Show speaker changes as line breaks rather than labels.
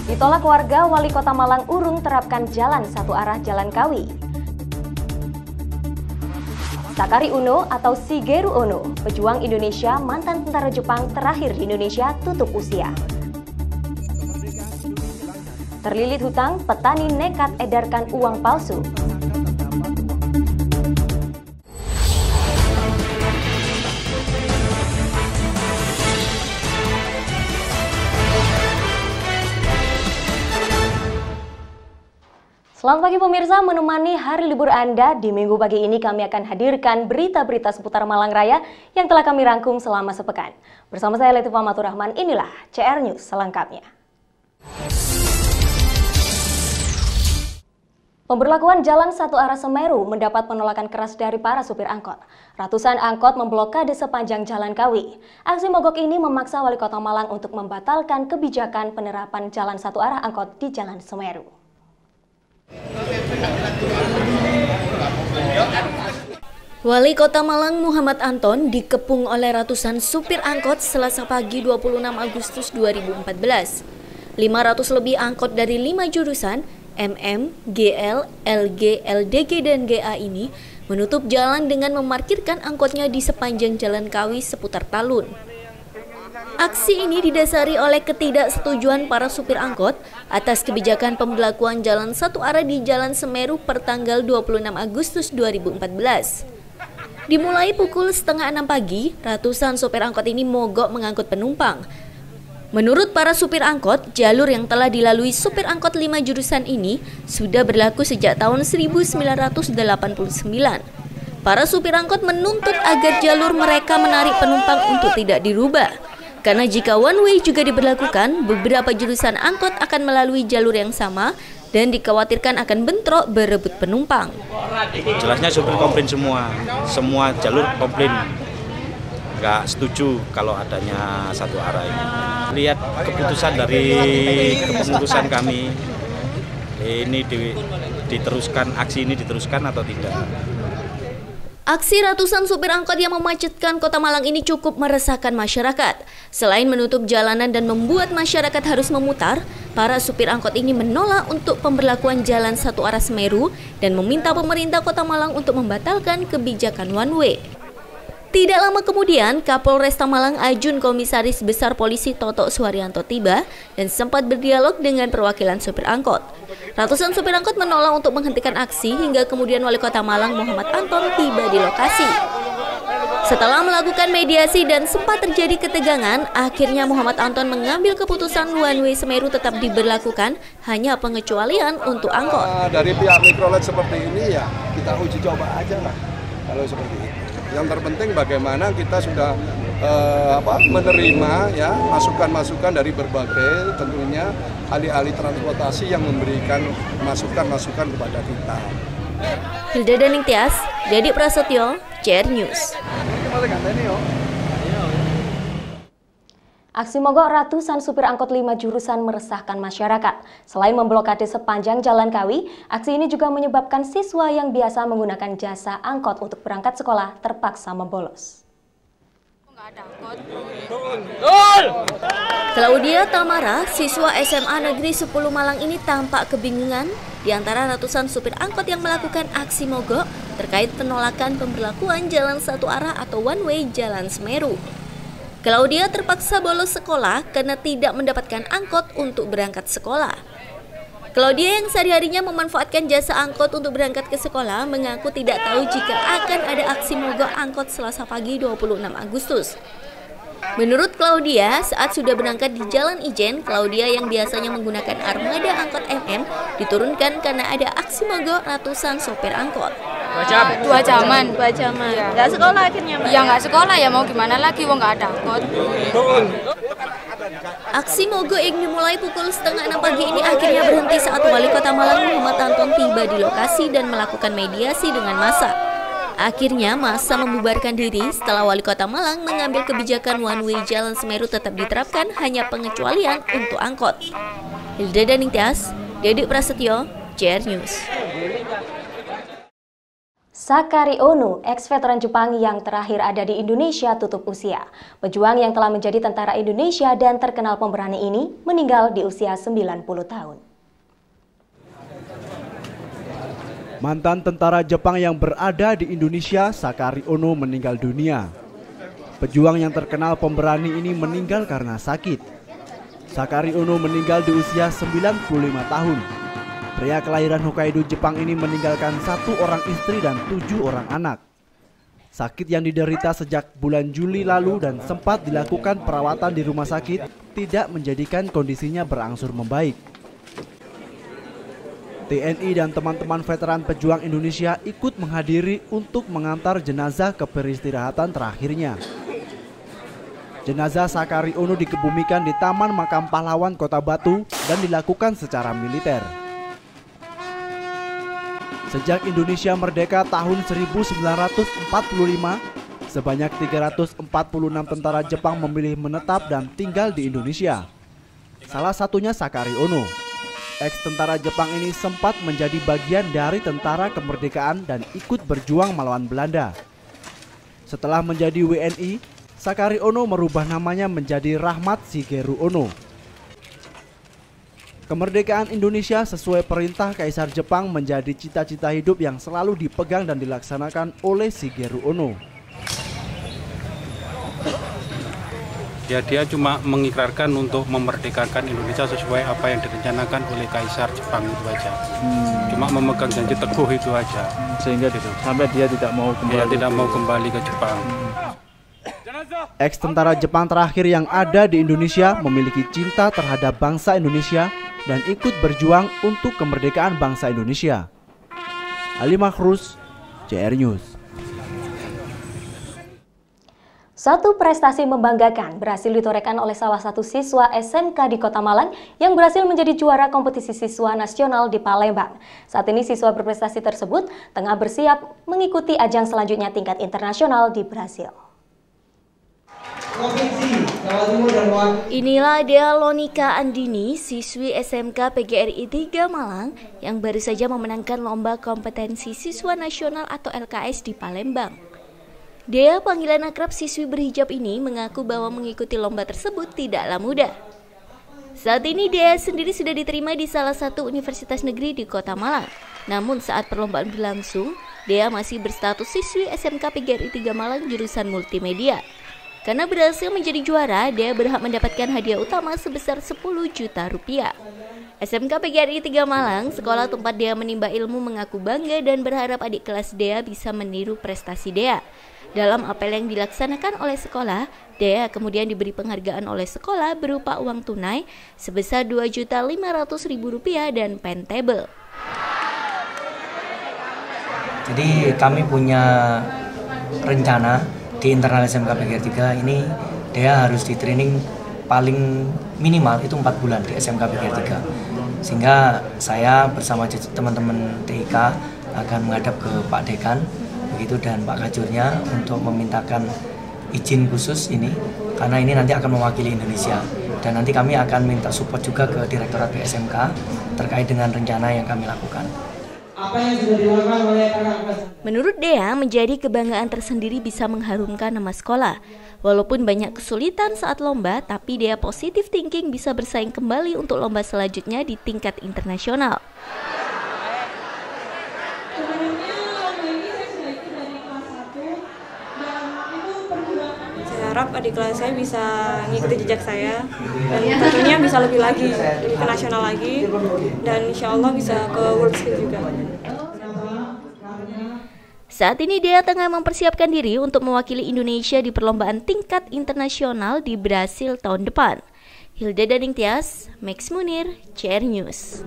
Ditolak warga, Wali Kota Malang urung terapkan jalan satu arah Jalan Kawi. Sakari Uno atau Shigeru Ono, pejuang Indonesia mantan tentara Jepang terakhir di Indonesia tutup usia. Terlilit hutang, petani nekat edarkan uang palsu. Selamat pagi pemirsa, menemani hari libur Anda di minggu pagi ini kami akan hadirkan berita-berita seputar Malang Raya yang telah kami rangkum selama sepekan. Bersama saya Latifah Maturrahman, inilah CR News selengkapnya. Pemberlakuan jalan satu arah Semeru mendapat penolakan keras dari para supir angkot. Ratusan angkot memblokade sepanjang Jalan Kawi. Aksi mogok ini memaksa Wali Kota Malang untuk membatalkan kebijakan penerapan jalan satu arah angkot di Jalan Semeru.
Wali Kota Malang Muhammad Anton dikepung oleh ratusan supir angkot Selasa pagi 26 Agustus 2014. 500 lebih angkot dari 5 jurusan MM, GL, LG, LDG, dan GA ini menutup jalan dengan memarkirkan angkotnya di sepanjang Jalan Kawi seputar Talun. Aksi ini didasari oleh ketidaksetujuan para supir angkot atas kebijakan pemberlakuan jalan satu arah di Jalan Semeru per tanggal 26 Agustus 2014. Dimulai pukul setengah 6 pagi, ratusan supir angkot ini mogok mengangkut penumpang. Menurut para supir angkot, jalur yang telah dilalui supir angkot 5 jurusan ini sudah berlaku sejak tahun 1989. Para supir angkot menuntut agar jalur mereka menarik penumpang untuk tidak dirubah. Karena jika one way juga diberlakukan, beberapa jurusan angkot akan melalui jalur yang sama dan dikhawatirkan akan bentrok berebut penumpang.
Jelasnya supir komplain semua jalur komplain. Nggak setuju kalau adanya satu arah ini. Lihat keputusan dari kepengurusan kami, ini diteruskan, aksi ini diteruskan atau tidak.
Aksi ratusan supir angkot yang memacetkan Kota Malang ini cukup meresahkan masyarakat. Selain menutup jalanan dan membuat masyarakat harus memutar, para supir angkot ini menolak untuk pemberlakuan jalan satu arah Semeru dan meminta pemerintah Kota Malang untuk membatalkan kebijakan one way. Tidak lama kemudian, Kapolresta Malang Ajun Komisaris Besar Polisi Toto Suharyanto tiba dan sempat berdialog dengan perwakilan supir angkot. Ratusan supir angkot menolak untuk menghentikan aksi hingga kemudian Wali Kota Malang Muhammad Anton tiba di lokasi. Setelah melakukan mediasi dan sempat terjadi ketegangan, akhirnya Muhammad Anton mengambil keputusan one way Semeru tetap diberlakukan, hanya pengecualian untuk angkot.
Dari pihak mikrolet seperti ini ya kita uji coba aja lah kalau seperti itu. Yang terpenting bagaimana kita sudah menerima ya masukan-masukan dari berbagai tentunya ahli-ahli transportasi yang memberikan masukan-masukan kepada kita.
Hilda Daning Tias, Dedi Prasetyo, CR News.
Aksi mogok ratusan supir angkot 5 jurusan meresahkan masyarakat. Selain memblokade sepanjang Jalan Kawi, aksi ini juga menyebabkan siswa yang biasa menggunakan jasa angkot untuk berangkat sekolah terpaksa membolos.
Claudia Tamara, siswa SMA Negeri 10 Malang ini tampak kebingungan di antara ratusan supir angkot yang melakukan aksi mogok terkait penolakan pemberlakuan jalan satu arah atau one way Jalan Semeru. Claudia terpaksa bolos sekolah karena tidak mendapatkan angkot untuk berangkat sekolah. Claudia yang sehari-harinya memanfaatkan jasa angkot untuk berangkat ke sekolah mengaku tidak tahu jika akan ada aksi mogok angkot Selasa pagi 26 Agustus. Menurut Claudia, saat sudah berangkat di Jalan Ijen, Claudia yang biasanya menggunakan armada angkot MM diturunkan karena ada aksi mogok ratusan sopir angkot.
2 jaman.
Ya. Nggak sekolah akhirnya, Mbak?
Ya nggak sekolah ya, mau gimana lagi, wong nggak ada angkot.
Aksi mogok yang dimulai pukul setengah 6 pagi ini akhirnya berhenti saat Wali Kota Malang Muhammad Anton tiba di lokasi dan melakukan mediasi dengan massa. Akhirnya massa membubarkan diri setelah Wali Kota Malang mengambil kebijakan one way Jalan Semeru tetap diterapkan, hanya pengecualian untuk angkot. Hilda Daning Tias, Dedi Prasetyo, CR News.
Sakari Ono, ex-veteran Jepang yang terakhir ada di Indonesia tutup usia. Pejuang yang telah menjadi tentara Indonesia dan terkenal pemberani ini meninggal di usia 90 tahun.
Mantan tentara Jepang yang berada di Indonesia, Sakari Ono meninggal dunia. Pejuang yang terkenal pemberani ini meninggal karena sakit. Sakari Ono meninggal di usia 95 tahun. Pria kelahiran Hokkaido, Jepang ini meninggalkan 1 orang istri dan 7 orang anak. Sakit yang diderita sejak bulan Juli lalu dan sempat dilakukan perawatan di rumah sakit tidak menjadikan kondisinya berangsur membaik. TNI dan teman-teman veteran pejuang Indonesia ikut menghadiri untuk mengantar jenazah ke peristirahatan terakhirnya. Jenazah Sakari Ono dikebumikan di Taman Makam Pahlawan Kota Batu dan dilakukan secara militer. Sejak Indonesia merdeka tahun 1945, sebanyak 346 tentara Jepang memilih menetap dan tinggal di Indonesia. Salah satunya Sakari Ono. Ex-tentara Jepang ini sempat menjadi bagian dari tentara kemerdekaan dan ikut berjuang melawan Belanda. Setelah menjadi WNI, Sakari Ono merubah namanya menjadi Rahmat Shigeru Ono. Kemerdekaan Indonesia sesuai perintah Kaisar Jepang menjadi cita-cita hidup yang selalu dipegang dan dilaksanakan oleh Shigeru Ono.
Dia cuma mengikrarkan untuk memerdekakan Indonesia sesuai apa yang direncanakan oleh Kaisar Jepang itu aja. Cuma memegang janji teguh itu aja. Sehingga sampai dia tidak mau kembali ke Jepang.
Ex-tentara Jepang terakhir yang ada di Indonesia memiliki cinta terhadap bangsa Indonesia dan ikut berjuang untuk kemerdekaan bangsa Indonesia. Ali Makhrus, JR News.
Satu prestasi membanggakan berhasil ditorehkan oleh salah satu siswa SMK di Kota Malang yang berhasil menjadi juara kompetisi siswa nasional di Palembang. Saat ini siswa berprestasi tersebut tengah bersiap mengikuti ajang selanjutnya tingkat internasional di Brasil.
Inilah Dea Lonika Andini, siswi SMK PGRI 3 Malang yang baru saja memenangkan lomba kompetensi siswa nasional atau LKS di Palembang. Dea, panggilan akrab siswi berhijab ini, mengaku bahwa mengikuti lomba tersebut tidaklah mudah. Saat ini Dea sendiri sudah diterima di salah satu universitas negeri di Kota Malang. Namun saat perlombaan berlangsung, Dea masih berstatus siswi SMK PGRI 3 Malang jurusan multimedia. Karena berhasil menjadi juara, Dea berhak mendapatkan hadiah utama sebesar 10 juta rupiah. SMK PGRI 3 Malang, sekolah tempat Dea menimba ilmu, mengaku bangga dan berharap adik kelas Dea bisa meniru prestasi Dea. Dalam apel yang dilaksanakan oleh sekolah, Dea kemudian diberi penghargaan oleh sekolah berupa uang tunai sebesar Rp2.500.000 dan pen table.
Jadi kami punya rencana di internal SMK PGRI 3 ini Dea harus di training paling minimal itu 4 bulan di SMK PGRI 3. Sehingga saya bersama teman-teman TIK akan menghadap ke Pak Dekan begitu dan Pak Kajurnya untuk memintakan izin khusus ini karena ini nanti akan mewakili Indonesia dan nanti kami akan minta support juga ke Direktorat PSMK terkait dengan rencana yang kami lakukan.
Menurut Dea, menjadi kebanggaan tersendiri bisa mengharumkan nama sekolah. Walaupun banyak kesulitan saat lomba, tapi Dea positif thinking bisa bersaing kembali untuk lomba selanjutnya di tingkat internasional.
Saya harap adik kelas saya bisa mengikuti jejak saya dan tentunya bisa lebih ke nasional lagi dan insya Allah bisa ke World Skill juga.
Saat ini Dea tengah mempersiapkan diri untuk mewakili Indonesia di perlombaan tingkat internasional di Brasil tahun depan. Hilda Daningtyas, Max Munir, JR News.